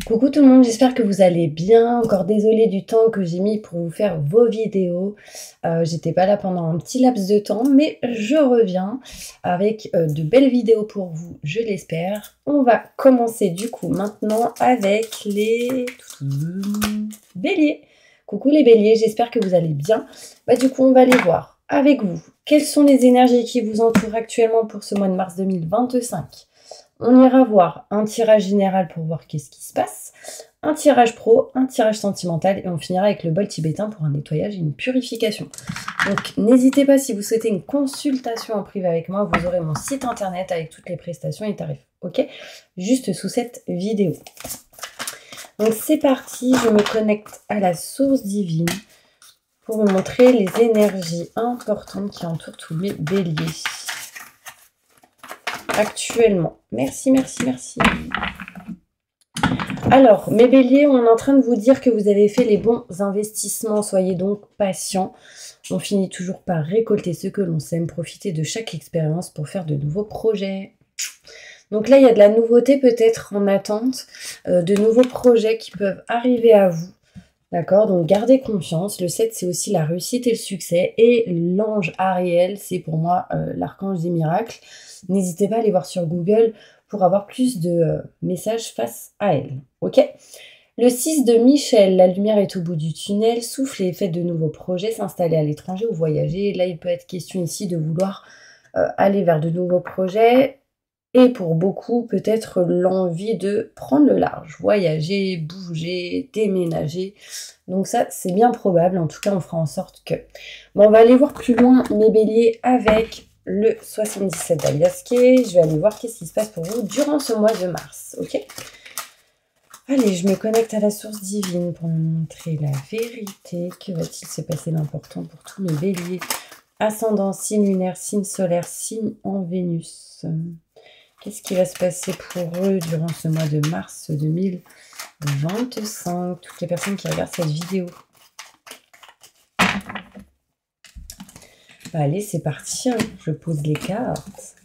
Coucou tout le monde, j'espère que vous allez bien. Encore désolée du temps que j'ai mis pour vous faire vos vidéos. J'étais pas là pendant un petit laps de temps, mais je reviens avec de belles vidéos pour vous, je l'espère. On va commencer du coup maintenant avec les béliers. Coucou les béliers, j'espère que vous allez bien. Du coup, on va aller voir avec vous quelles sont les énergies qui vous entourent actuellement pour ce mois de mars 2025. On ira voir un tirage général pour voir qu'est-ce qui se passe, un tirage pro, un tirage sentimental et on finira avec le bol tibétain pour un nettoyage et une purification. Donc n'hésitez pas, si vous souhaitez une consultation en privé avec moi, vous aurez mon site internet avec toutes les prestations et tarifs, ok? Juste sous cette vidéo. Donc c'est parti, je me connecte à la source divine pour vous montrer les énergies importantes qui entourent tous mes béliers actuellement. Merci, merci, merci. Alors, mes béliers, on est en train de vous dire que vous avez fait les bons investissements. Soyez donc patients. On finit toujours par récolter ce que l'on sème. Profitez de chaque expérience pour faire de nouveaux projets. Donc là, il y a de la nouveauté peut-être en attente, de nouveaux projets qui peuvent arriver à vous. D'accord, donc gardez confiance. Le 7, c'est aussi la réussite et le succès. Et l'ange Ariel, c'est pour moi l'archange des miracles. N'hésitez pas à aller voir sur Google pour avoir plus de messages face à elle. Ok. Le 6 de Michel, la lumière est au bout du tunnel. Soufflez, faites de nouveaux projets, s'installer à l'étranger ou voyager. Là, il peut être question ici de vouloir aller vers de nouveaux projets. Et pour beaucoup, peut-être l'envie de prendre le large, voyager, bouger, déménager. Donc ça, c'est bien probable. En tout cas, on fera en sorte que... Bon, on va aller voir plus loin mes béliers avec le 77 d'Aliasqué. Je vais aller voir qu'est-ce qui se passe pour vous durant ce mois de mars. Ok ? Allez, je me connecte à la source divine pour me montrer la vérité. Que va-t-il se passer d'important pour tous mes béliers? Ascendant, signe lunaire, signe solaire, signe en Vénus. Qu'est-ce qui va se passer pour eux durant ce mois de mars 2025? Toutes les personnes qui regardent cette vidéo. Allez, c'est parti. Je pose les cartes.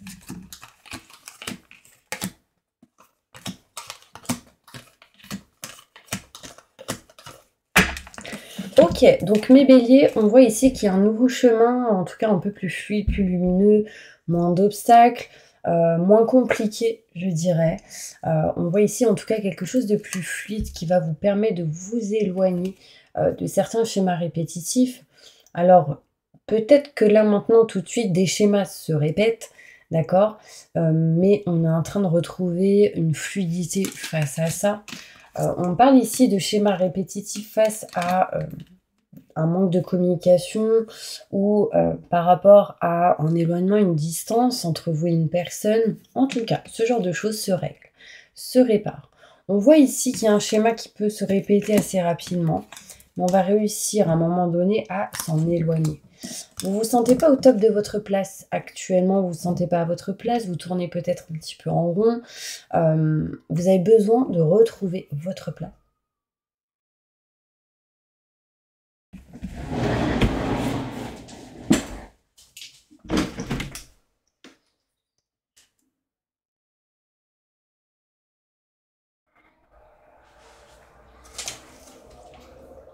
Ok, donc mes béliers, on voit ici qu'il y a un nouveau chemin, en tout cas un peu plus fluide, plus lumineux, moins d'obstacles. Moins compliqué, je dirais. On voit ici en tout cas quelque chose de plus fluide qui va vous permettre de vous éloigner de certains schémas répétitifs. Alors, peut-être que là maintenant, tout de suite, des schémas se répètent, d'accord, mais on est en train de retrouver une fluidité face à ça. On parle ici de schémas répétitifs face à... un manque de communication ou par rapport à un éloignement, une distance entre vous et une personne. En tout cas, ce genre de choses se règle, se répare. On voit ici qu'il y a un schéma qui peut se répéter assez rapidement, mais on va réussir à un moment donné à s'en éloigner. Vous ne vous sentez pas au top de votre place actuellement, vous ne vous sentez pas à votre place, vous tournez peut-être un petit peu en rond. Vous avez besoin de retrouver votre place.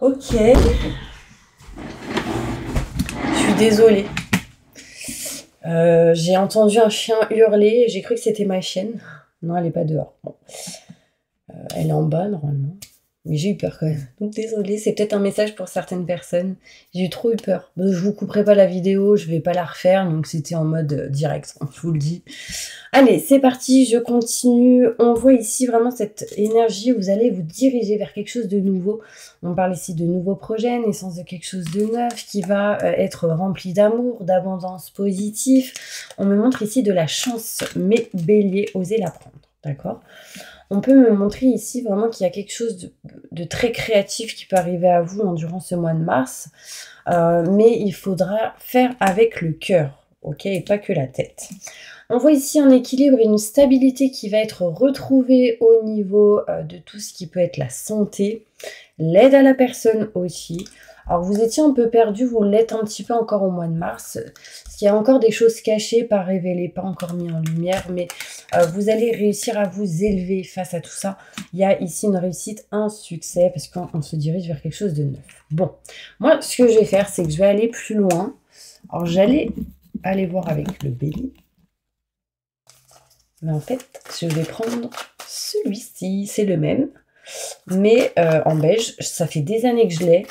Ok. Je suis désolée. J'ai entendu un chien hurler, j'ai cru que c'était ma chienne. Non, elle n'est pas dehors. Bon. Elle est en bas, normalement. Mais j'ai eu peur quand même. Donc désolée, c'est peut-être un message pour certaines personnes. J'ai trop eu peur. Je vous couperai pas la vidéo, je vais pas la refaire, donc c'était en mode direct, je vous le dis. Allez, c'est parti, je continue. On voit ici vraiment cette énergie où vous allez vous diriger vers quelque chose de nouveau. On parle ici de nouveaux projets, naissance de quelque chose de neuf qui va être rempli d'amour, d'abondance positive. On me montre ici de la chance, mais bélier, osez la prendre, d'accord ? On peut me montrer ici vraiment qu'il y a quelque chose de très créatif qui peut arriver à vous durant ce mois de mars, mais il faudra faire avec le cœur, ok, et pas que la tête. On voit ici un équilibre et une stabilité qui va être retrouvée au niveau de tout ce qui peut être la santé, l'aide à la personne aussi. Alors, vous étiez un peu perdu, vous l'êtes un petit peu encore au mois de mars. Parce qu'il y a encore des choses cachées, pas révélées, pas encore mis en lumière. Mais vous allez réussir à vous élever face à tout ça. Il y a ici une réussite, un succès, parce qu'on se dirige vers quelque chose de neuf. Bon, moi, ce que je vais faire, c'est que je vais aller plus loin. Alors, j'allais aller voir avec le bélier. Mais en fait, je vais prendre celui-ci. C'est le même, mais en beige. Ça fait des années que je l'ai.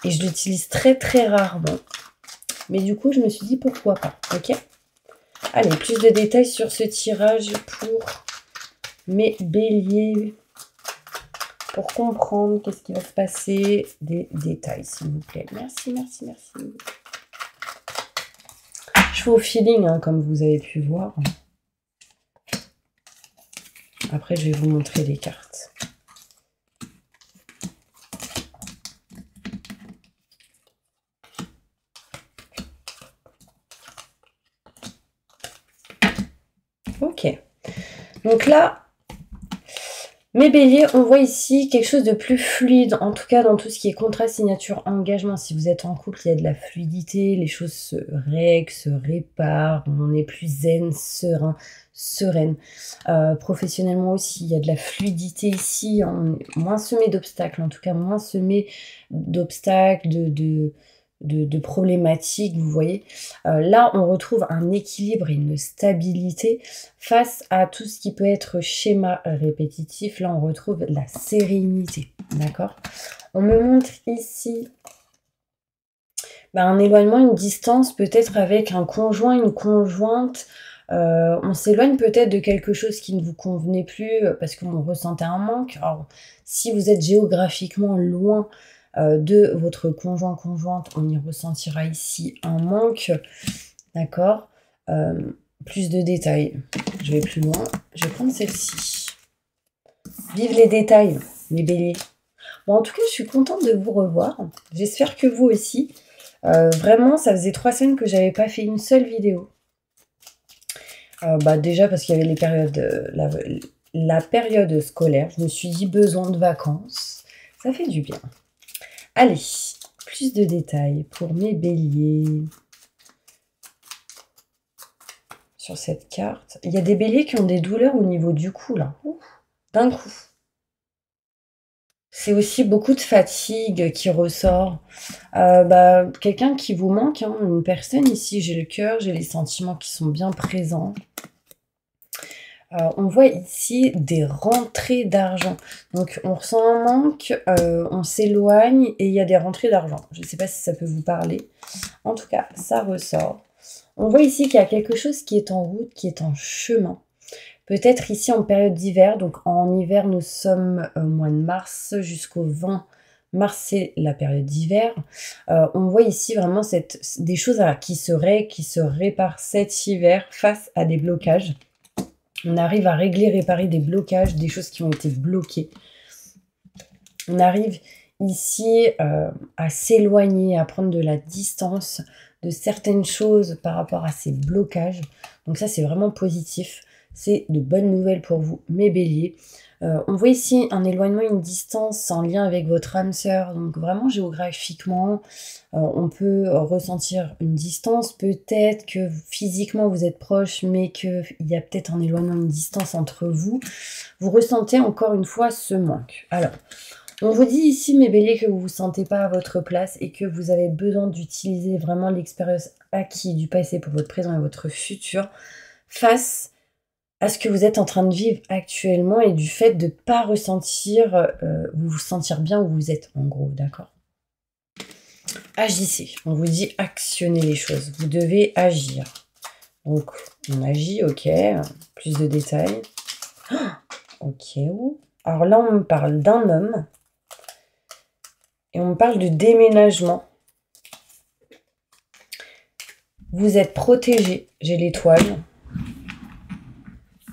Et je l'utilise très très rarement. Mais du coup, je me suis dit pourquoi pas. Ok. Allez, plus de détails sur ce tirage pour mes béliers. Pour comprendre qu'est-ce qui va se passer. Des détails, s'il vous plaît. Merci, merci, merci. Je fais au feeling, hein, comme vous avez pu voir. Après, je vais vous montrer les cartes. Ok. Donc là, mes béliers, on voit ici quelque chose de plus fluide, en tout cas dans tout ce qui est contrat, signature, engagement. Si vous êtes en couple, il y a de la fluidité, les choses se règlent, se réparent, on est plus zen, serein, sereine. Professionnellement aussi, il y a de la fluidité ici, on est moins semé d'obstacles, en tout cas moins semé d'obstacles, de problématiques, vous voyez. Là, on retrouve un équilibre et une stabilité face à tout ce qui peut être schéma répétitif. Là, on retrouve la sérénité, d'accord? On me montre ici un éloignement, une distance, peut-être avec un conjoint, une conjointe. On s'éloigne peut-être de quelque chose qui ne vous convenait plus parce qu'on ressentait un manque. Alors, si vous êtes géographiquement loin de votre conjoint, conjointe, on y ressentira ici un manque, d'accord. Plus de détails, je vais plus loin, je vais prendre celle-ci. Vive les détails, les béliers. Bon, en tout cas, je suis contente de vous revoir, j'espère que vous aussi. Vraiment, ça faisait 3 semaines que j'avais pas fait une seule vidéo. Déjà parce qu'il y avait les périodes, la période scolaire, je me suis dit besoin de vacances, ça fait du bien. Allez, plus de détails pour mes béliers. Sur cette carte, il y a des béliers qui ont des douleurs au niveau du cou, là, d'un coup. C'est aussi beaucoup de fatigue qui ressort. Quelqu'un qui vous manque, hein, une personne ici, j'ai le cœur, j'ai les sentiments qui sont bien présents. On voit ici des rentrées d'argent. Donc, on ressent un manque, on s'éloigne et il y a des rentrées d'argent. Je ne sais pas si ça peut vous parler. En tout cas, ça ressort. On voit ici qu'il y a quelque chose qui est en route, qui est en chemin. Peut-être ici en période d'hiver. Donc, en hiver, nous sommes au mois de mars jusqu'au 20 mars, c'est la période d'hiver. On voit ici vraiment des choses qui se réparent cet hiver face à des blocages. On arrive à régler, réparer des blocages, des choses qui ont été bloquées. On arrive ici à s'éloigner, à prendre de la distance de certaines choses par rapport à ces blocages. Donc ça, c'est vraiment positif. C'est de bonnes nouvelles pour vous, mes béliers. On voit ici un éloignement, une distance en lien avec votre âme sœur. Donc vraiment géographiquement, on peut ressentir une distance. Peut-être que physiquement vous êtes proche, mais qu'il y a peut-être un éloignement, une distance entre vous. Vous ressentez encore une fois ce manque. Alors, on vous dit ici, mes béliers, que vous ne vous sentez pas à votre place et que vous avez besoin d'utiliser vraiment l'expérience acquise du passé pour votre présent et votre futur face à ce que vous êtes en train de vivre actuellement et du fait de ne pas ressentir, vous sentir bien où vous êtes, en gros, d'accord? Agissez. On vous dit actionnez les choses. Vous devez agir. Donc, on agit, ok. Plus de détails. Ok. Alors là, on me parle d'un homme. Et on me parle de déménagement. Vous êtes protégé. J'ai l'étoile.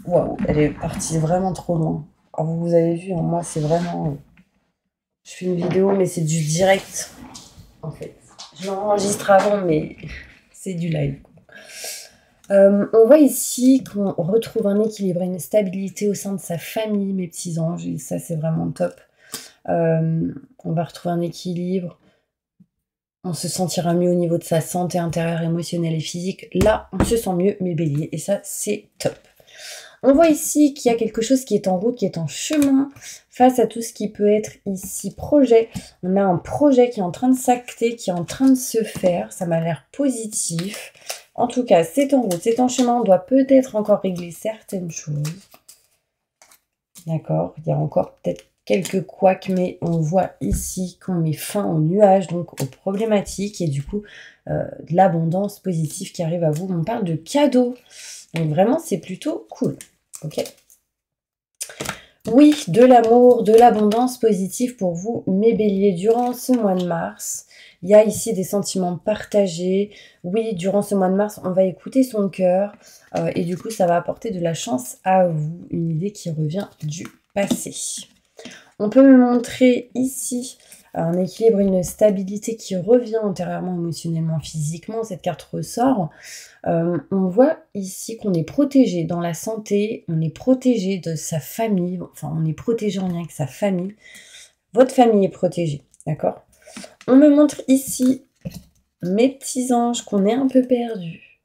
Waouh, elle est partie vraiment trop loin. Alors, vous avez vu, hein, moi, c'est vraiment... Je fais une vidéo, mais c'est du direct, en fait. Je l'enregistre avant, mais c'est du live. On voit ici qu'on retrouve un équilibre, une stabilité au sein de sa famille, mes petits anges. Et ça, c'est vraiment top. On va retrouver un équilibre. On se sentira mieux au niveau de sa santé intérieure, émotionnelle et physique. Là, on se sent mieux, mes béliers. Et ça, c'est top. On voit ici qu'il y a quelque chose qui est en route, qui est en chemin, face à tout ce qui peut être ici projet. On a un projet qui est en train de s'acter, qui est en train de se faire. Ça m'a l'air positif. En tout cas, c'est en route, c'est en chemin. On doit peut-être encore régler certaines choses. D'accord, il y a encore peut-être quelques couacs, mais on voit ici qu'on met fin aux nuages, donc aux problématiques, et du coup, de l'abondance positive qui arrive à vous. On parle de cadeaux. Donc vraiment, c'est plutôt cool. Ok. Oui, de l'amour, de l'abondance positive pour vous, mes béliers, durant ce mois de mars. Il y a ici des sentiments partagés. Oui, durant ce mois de mars, on va écouter son cœur. Et du coup, ça va apporter de la chance à vous. Une idée qui revient du passé. On peut me montrer ici un équilibre, une stabilité qui revient antérieurement, émotionnellement, physiquement. Cette carte ressort. On voit ici qu'on est protégé dans la santé, on est protégé de sa famille, enfin on est protégé en lien avec sa famille. Votre famille est protégée, d'accord? On me montre ici mes petits anges qu'on est un peu perdus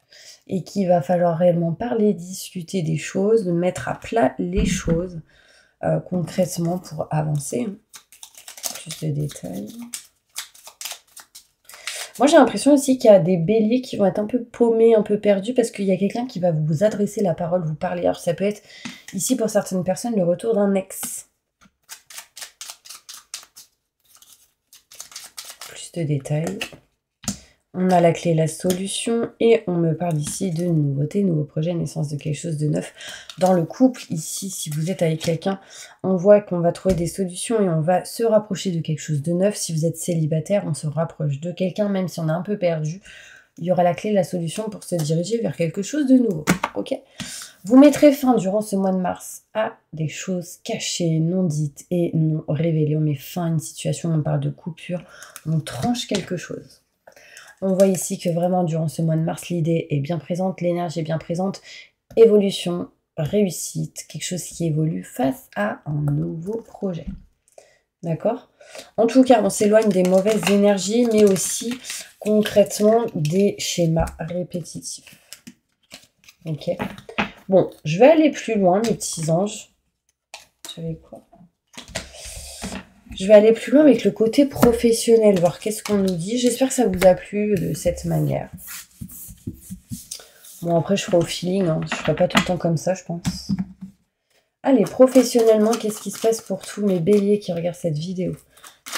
et qu'il va falloir réellement parler, discuter des choses, de mettre à plat les choses concrètement pour avancer. Plus de détails. Moi, j'ai l'impression aussi qu'il y a des béliers qui vont être un peu paumés, un peu perdus, parce qu'il y a quelqu'un qui va vous adresser la parole, vous parler. Alors, ça peut être, ici, pour certaines personnes, le retour d'un ex. Plus de détails. On a la clé, la solution, et on me parle ici de nouveautés, nouveaux projets, naissance de quelque chose de neuf. Dans le couple, ici, si vous êtes avec quelqu'un, on voit qu'on va trouver des solutions et on va se rapprocher de quelque chose de neuf. Si vous êtes célibataire, on se rapproche de quelqu'un, même si on est un peu perdu. Il y aura la clé, la solution pour se diriger vers quelque chose de nouveau. Ok ? Vous mettrez fin durant ce mois de mars à des choses cachées, non dites et non révélées. On met fin à une situation, on parle de coupure, on tranche quelque chose. On voit ici que vraiment, durant ce mois de mars, l'idée est bien présente, l'énergie est bien présente. Évolution, réussite, quelque chose qui évolue face à un nouveau projet. D'accord ? En tout cas, on s'éloigne des mauvaises énergies, mais aussi concrètement des schémas répétitifs. Ok ? Bon, je vais aller plus loin, mes petits anges. J'avais quoi ? Je vais aller plus loin avec le côté professionnel, voir qu'est-ce qu'on nous dit. J'espère que ça vous a plu de cette manière. Bon, après, je ferai au feeling. Hein. Je ne ferai pas tout le temps comme ça, je pense. Allez, professionnellement, qu'est-ce qui se passe pour tous mes béliers qui regardent cette vidéo?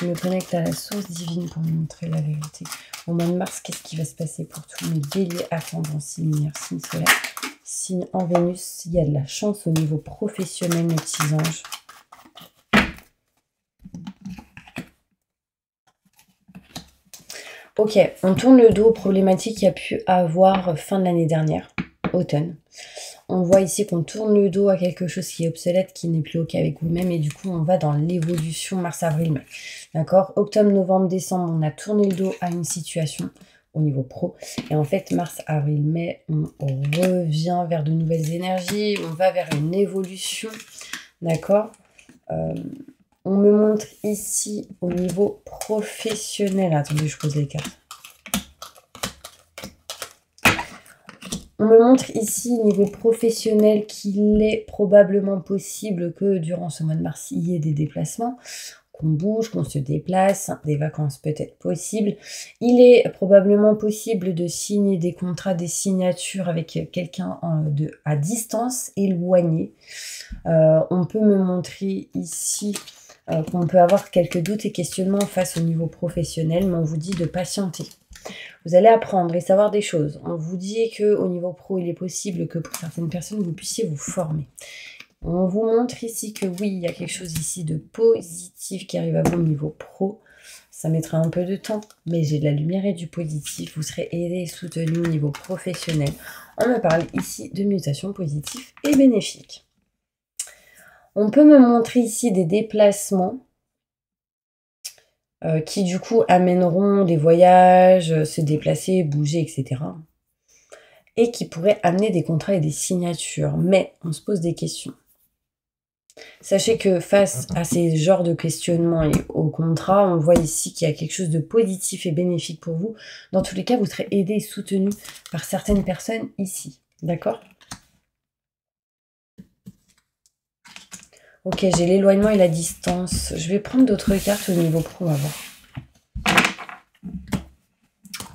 Je me connecte à la source divine pour me montrer la vérité. Au mois de mars, qu'est-ce qui va se passer pour tous mes béliers ascendant, signe lunaire, signe solaire, signe en Vénus? Il y a de la chance au niveau professionnel, mes petits anges. Ok, on tourne le dos aux problématiques qu'il y a pu avoir fin de l'année dernière, automne. On voit ici qu'on tourne le dos à quelque chose qui est obsolète, qui n'est plus ok avec vous-même, et du coup, on va dans l'évolution mars, avril, mai. D'accord? Octobre, novembre, décembre, on a tourné le dos à une situation au niveau pro. Et en fait, mars, avril, mai, on revient vers de nouvelles énergies, on va vers une évolution. D'accord? On me montre ici au niveau professionnel. Attendez, je pose les cartes. On me montre ici au niveau professionnel qu'il est probablement possible que durant ce mois de mars, il y ait des déplacements, qu'on bouge, qu'on se déplace, des vacances peut-être possibles. Il est probablement possible de signer des contrats, des signatures avec quelqu'un à distance, éloigné. On peut me montrer ici qu'on peut avoir quelques doutes et questionnements face au niveau professionnel, mais on vous dit de patienter. Vous allez apprendre et savoir des choses. On vous dit qu'au niveau pro, il est possible que pour certaines personnes, vous puissiez vous former. On vous montre ici que oui, il y a quelque chose ici de positif qui arrive à vous au niveau pro. Ça mettra un peu de temps, mais j'ai de la lumière et du positif. Vous serez aidé et soutenu au niveau professionnel. On me parle ici de mutations positives et bénéfiques. On peut me montrer ici des déplacements qui du coup amèneront des voyages, se déplacer, bouger, etc. Et qui pourraient amener des contrats et des signatures. Mais on se pose des questions. Sachez que face à ces genres de questionnements et au contrat, on voit ici qu'il y a quelque chose de positif et bénéfique pour vous. Dans tous les cas, vous serez aidé et soutenu par certaines personnes ici. D'accord? Ok, j'ai l'éloignement et la distance. Je vais prendre d'autres cartes au niveau pro, on va voir.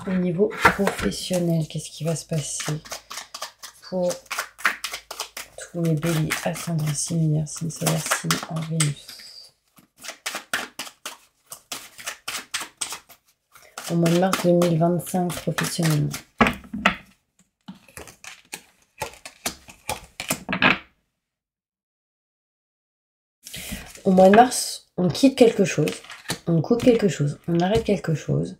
Au niveau professionnel, qu'est-ce qui va se passer pour tous mes béliers, ascendant, signe lunaire, signe solaire, signe en Vénus. Au mois de mars 2025, professionnellement. Au mois de mars, on quitte quelque chose, on coupe quelque chose, on arrête quelque chose.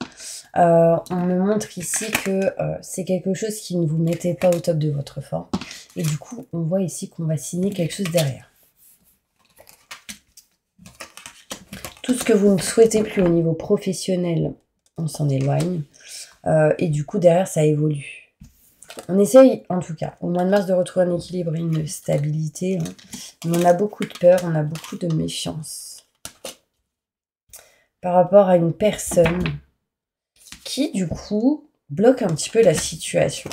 On me montre ici que c'est quelque chose qui ne vous mettait pas au top de votre forme. Et du coup, on voit ici qu'on va signer quelque chose derrière. Tout ce que vous ne souhaitez plus au niveau professionnel, on s'en éloigne. Et du coup, derrière, ça évolue. On essaye, en tout cas, au mois de mars, de retrouver un équilibre et une stabilité. Hein. Mais on a beaucoup de peur, on a beaucoup de méfiance. Par rapport à une personne qui, du coup, bloque un petit peu la situation.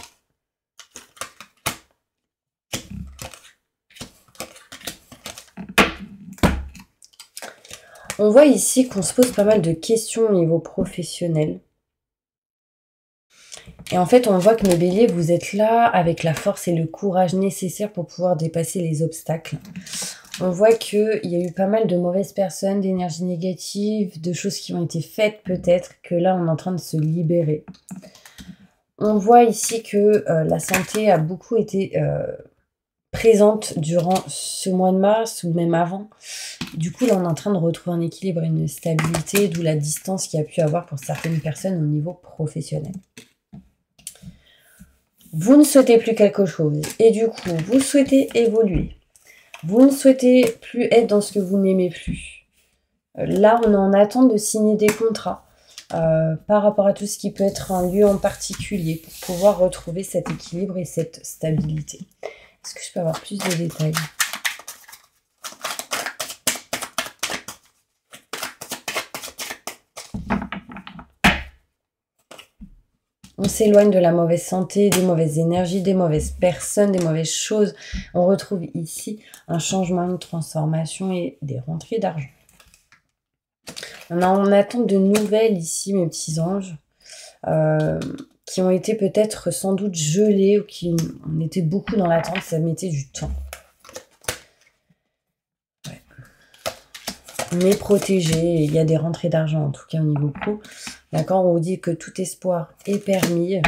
On voit ici qu'on se pose pas mal de questions au niveau professionnel. Et en fait, on voit que mes béliers, vous êtes là avec la force et le courage nécessaires pour pouvoir dépasser les obstacles. On voit qu'il y a eu pas mal de mauvaises personnes, d'énergie négative, de choses qui ont été faites peut-être, que là, on est en train de se libérer. On voit ici que la santé a beaucoup été présente durant ce mois de mars ou même avant. Du coup, là, on est en train de retrouver un équilibre et une stabilité, d'où la distance qu'il y a pu avoir pour certaines personnes au niveau professionnel. Vous ne souhaitez plus quelque chose et du coup, vous souhaitez évoluer. Vous ne souhaitez plus être dans ce que vous n'aimez plus. Là, on est en attente de signer des contrats par rapport à tout ce qui peut être un lieu en particulier pour pouvoir retrouver cet équilibre et cette stabilité. Est-ce que je peux avoir plus de détails ? On s'éloigne de la mauvaise santé, des mauvaises énergies, des mauvaises personnes, des mauvaises choses. On retrouve ici un changement, une transformation et des rentrées d'argent. On a en attente de nouvelles ici, mes petits anges, qui ont été peut-être sans doute gelées ou qui on était beaucoup dans l'attente, ça mettait du temps. Ouais. Mais protégé, il y a des rentrées d'argent en tout cas au niveau pro. D'accord, on vous dit que tout espoir est permis.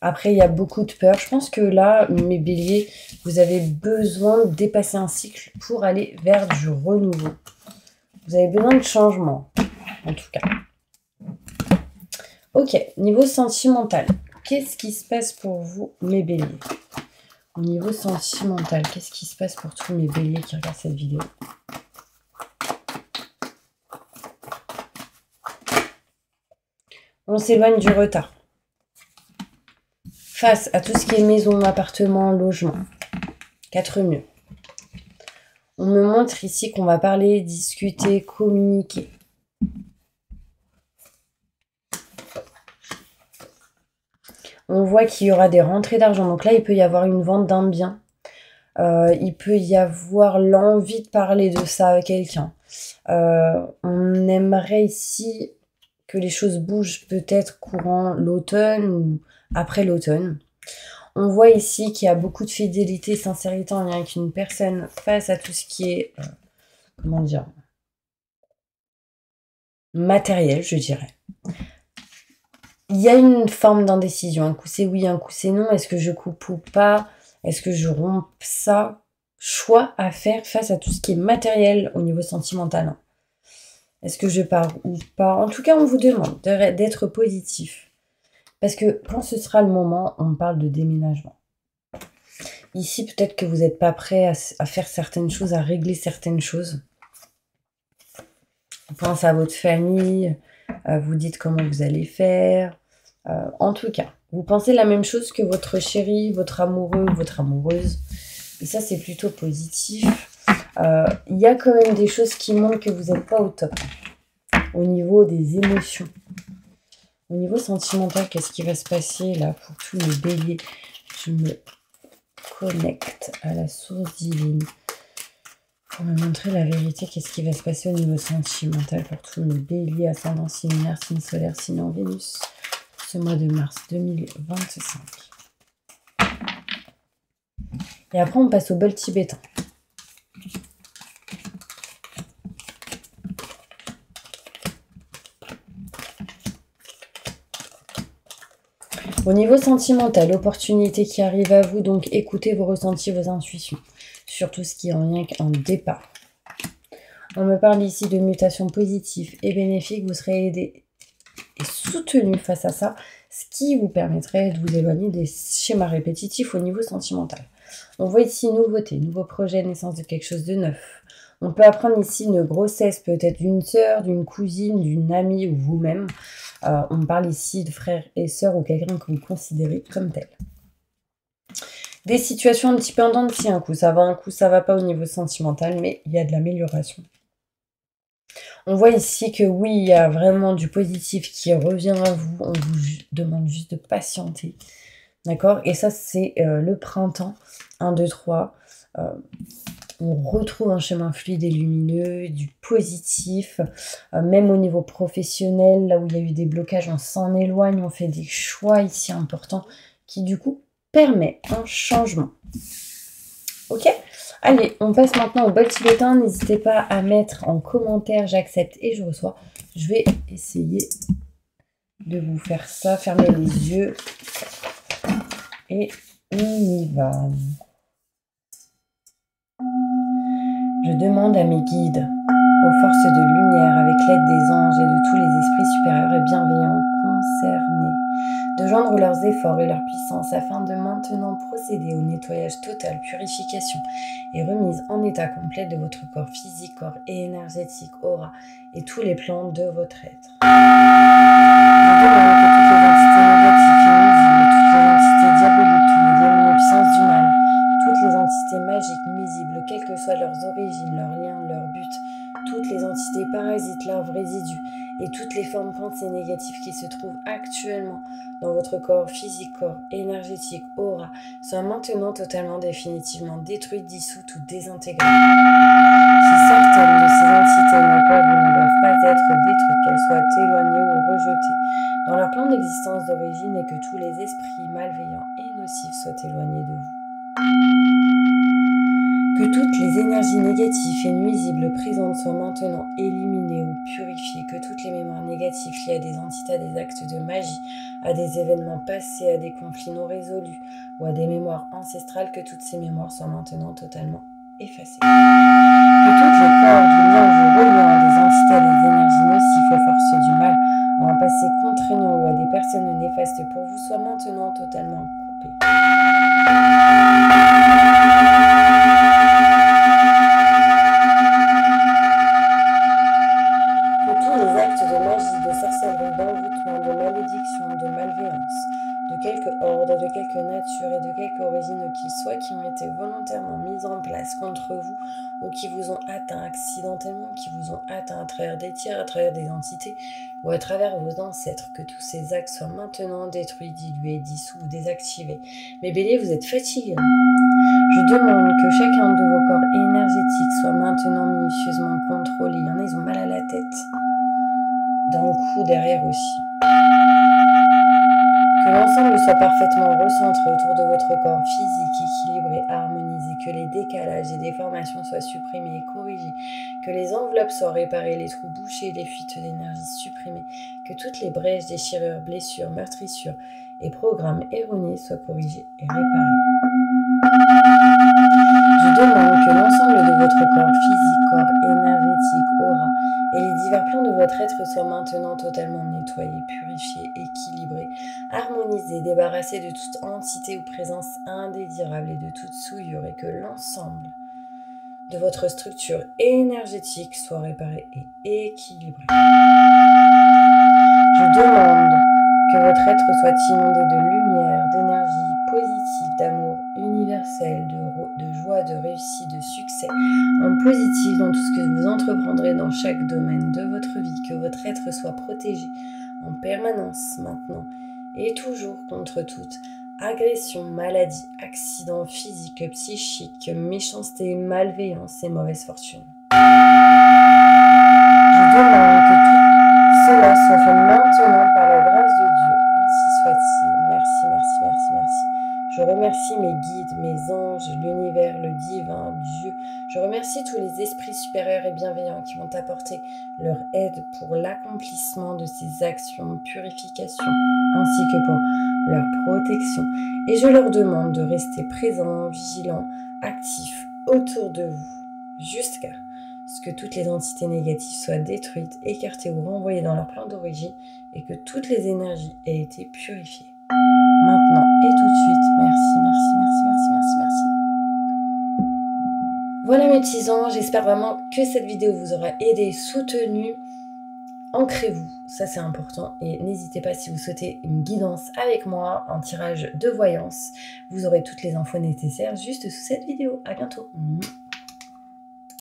Après, il y a beaucoup de peur. Je pense que là, mes béliers, vous avez besoin de dépasser un cycle pour aller vers du renouveau. Vous avez besoin de changement, en tout cas. Ok, niveau sentimental. Qu'est-ce qui se passe pour vous, mes béliers? Au niveau sentimental, qu'est-ce qui se passe pour tous mes béliers qui regardent cette vidéo? On s'éloigne du retard. Face à tout ce qui est maison, appartement, logement. 4 murs. On me montre ici qu'on va parler, discuter, communiquer. On voit qu'il y aura des rentrées d'argent. Donc là, il peut y avoir une vente d'un bien. Il peut y avoir l'envie de parler de ça à quelqu'un. On aimerait ici que les choses bougent peut-être courant l'automne ou après l'automne. On voit ici qu'il y a beaucoup de fidélité et sincérité en lien avec une personne face à tout ce qui est, comment dire, matériel, je dirais. Il y a une forme d'indécision. Un coup c'est oui, un coup c'est non. Est-ce que je coupe ou pas? Est-ce que je romps ça? Choix à faire face à tout ce qui est matériel au niveau sentimental. Est-ce que je pars ou pas? En tout cas, on vous demande d'être positif. Parce que quand ce sera le moment, on parle de déménagement. Ici, peut-être que vous n'êtes pas prêt à faire certaines choses, à régler certaines choses. Vous pensez à votre famille, vous dites comment vous allez faire. En tout cas, vous pensez la même chose que votre chéri, votre amoureux, votre amoureuse. Et ça, c'est plutôt positif. Il y a quand même des choses qui montrent que vous n'êtes pas au top. Au niveau des émotions. Au niveau sentimental, qu'est-ce qui va se passer là pour tous les béliers? Je me connecte à la source divine pour me montrer la vérité. Qu'est-ce qui va se passer au niveau sentimental pour tous les béliers, ascendant, signe lunaire, signe solaire, signe en Vénus, ce mois de mars 2025. Et après, on passe au bol tibétain. Au niveau sentimental, opportunité qui arrive à vous, donc écoutez vos ressentis, vos intuitions, sur tout ce qui est en lien avec un départ. On me parle ici de mutation positive et bénéfique, vous serez aidé et soutenu face à ça, ce qui vous permettrait de vous éloigner des schémas répétitifs au niveau sentimental. On voit ici nouveauté, nouveau projet, naissance de quelque chose de neuf. On peut apprendre ici une grossesse, peut-être d'une sœur, d'une cousine, d'une amie ou vous-même. On parle ici de frères et sœurs ou quelqu'un que vous considérez comme tel. Des situations un petit peu en dents de scie, un coup ça va pas au niveau sentimental, mais il y a de l'amélioration. On voit ici que oui, il y a vraiment du positif qui revient à vous. On vous demande juste de patienter. D'accord? Et ça, c'est le printemps. 1, 2, 3. On retrouve un chemin fluide et lumineux, du positif. Même au niveau professionnel, là où il y a eu des blocages, on s'en éloigne. On fait des choix ici importants qui, du coup, permet un changement. Ok? Allez, on passe maintenant au bol tibétain. N'hésitez pas à mettre en commentaire j'accepte et je reçois. Je vais essayer de vous faire ça. Fermez les yeux. Et on y va. Je demande à mes guides, aux forces de lumière, avec l'aide des anges et de tous les esprits supérieurs et bienveillants concernés, de joindre leurs efforts et leur puissance afin de maintenant procéder au nettoyage total, purification et remise en état complet de votre corps physique, corps et énergétique, aura et tous les plans de votre être. Je demande que toutes les entités négatives et nuisibles, toutes les entités diaboliques, tous les démons et puissances du mal, toutes les entités magiques, nuisibles, quelles que soient leurs origines, leurs liens, leurs buts, toutes les entités parasites, larves, résidus et toutes les formes pensées négatives qui se trouvent actuellement dans votre corps physique, corps énergétique, aura, soient maintenant totalement définitivement détruites, dissoutes ou désintégrées. Si certaines de ces entités ne peuvent ou ne doivent pas être détruites, qu'elles soient éloignées ou rejetées dans leur plan d'existence d'origine et que tous les esprits malveillants et nocifs soient éloignés de vous. Que toutes les énergies négatives et nuisibles présentes soient maintenant éliminées ou purifiées, que toutes les mémoires négatives liées à des entités, à des actes de magie, à des événements passés, à des conflits non résolus ou à des mémoires ancestrales, que toutes ces mémoires soient maintenant totalement effacées. Que toutes les cordes ou liens vous reliant à des entités, à des énergies nocives, aux forces du mal, à un passé contraignant ou à des personnes néfastes pour vous soient maintenant totalement coupées. De quelque nature et de quelque origine qu'ils soient, qui ont été volontairement mis en place contre vous ou qui vous ont atteint accidentellement, qui vous ont atteint à travers des tiers, à travers des entités ou à travers vos ancêtres, que tous ces actes soient maintenant détruits, dilués, dissous ou désactivés. Mes béliers, vous êtes fatigués. Je demande que chacun de vos corps énergétiques soit maintenant minutieusement contrôlé. Il y en a, ils ont mal à la tête. Dans le cou, derrière aussi. Que l'ensemble soit parfaitement recentré autour de votre corps physique, équilibré, harmonisé, que les décalages et déformations soient supprimés et corrigés, que les enveloppes soient réparées, les trous bouchés, les fuites d'énergie supprimées, que toutes les brèches, déchirures, blessures, meurtrissures et programmes erronés soient corrigés et réparés. Je demande que l'ensemble de votre corps physique, corps énergétique, aura et les divers plans de votre être soient maintenant totalement nettoyés, purifiés, équilibrés, harmonisés, débarrassés de toute entité ou présence indésirable et de toute souillure, et que l'ensemble de votre structure énergétique soit réparé et équilibré. Je demande que votre être soit inondé de lumière, d'énergie positive, d'amour, universel, de joie, de réussite, de succès, en positif dans tout ce que vous entreprendrez dans chaque domaine de votre vie, que votre être soit protégé en permanence maintenant et toujours contre toute agression, maladie, accident physique, psychique, méchanceté, malveillance et mauvaise fortune. Je demande que tout cela soit fait maintenant par la grâce de Dieu. Ainsi soit-il. Merci, merci, merci, merci. Je remercie mes guides, mes anges, l'univers, le divin, Dieu. Je remercie tous les esprits supérieurs et bienveillants qui m'ont apporté leur aide pour l'accomplissement de ces actions, purification, ainsi que pour leur protection. Et je leur demande de rester présents, vigilants, actifs autour de vous, jusqu'à ce que toutes les entités négatives soient détruites, écartées ou renvoyées dans leur plan d'origine et que toutes les énergies aient été purifiées. Maintenant et tout de suite, merci, merci, merci, merci, merci, merci. Voilà mes petits anges, j'espère vraiment que cette vidéo vous aura aidé, soutenu. Ancrez-vous, ça c'est important, et n'hésitez pas si vous souhaitez une guidance avec moi, un tirage de voyance, vous aurez toutes les infos nécessaires juste sous cette vidéo. À bientôt.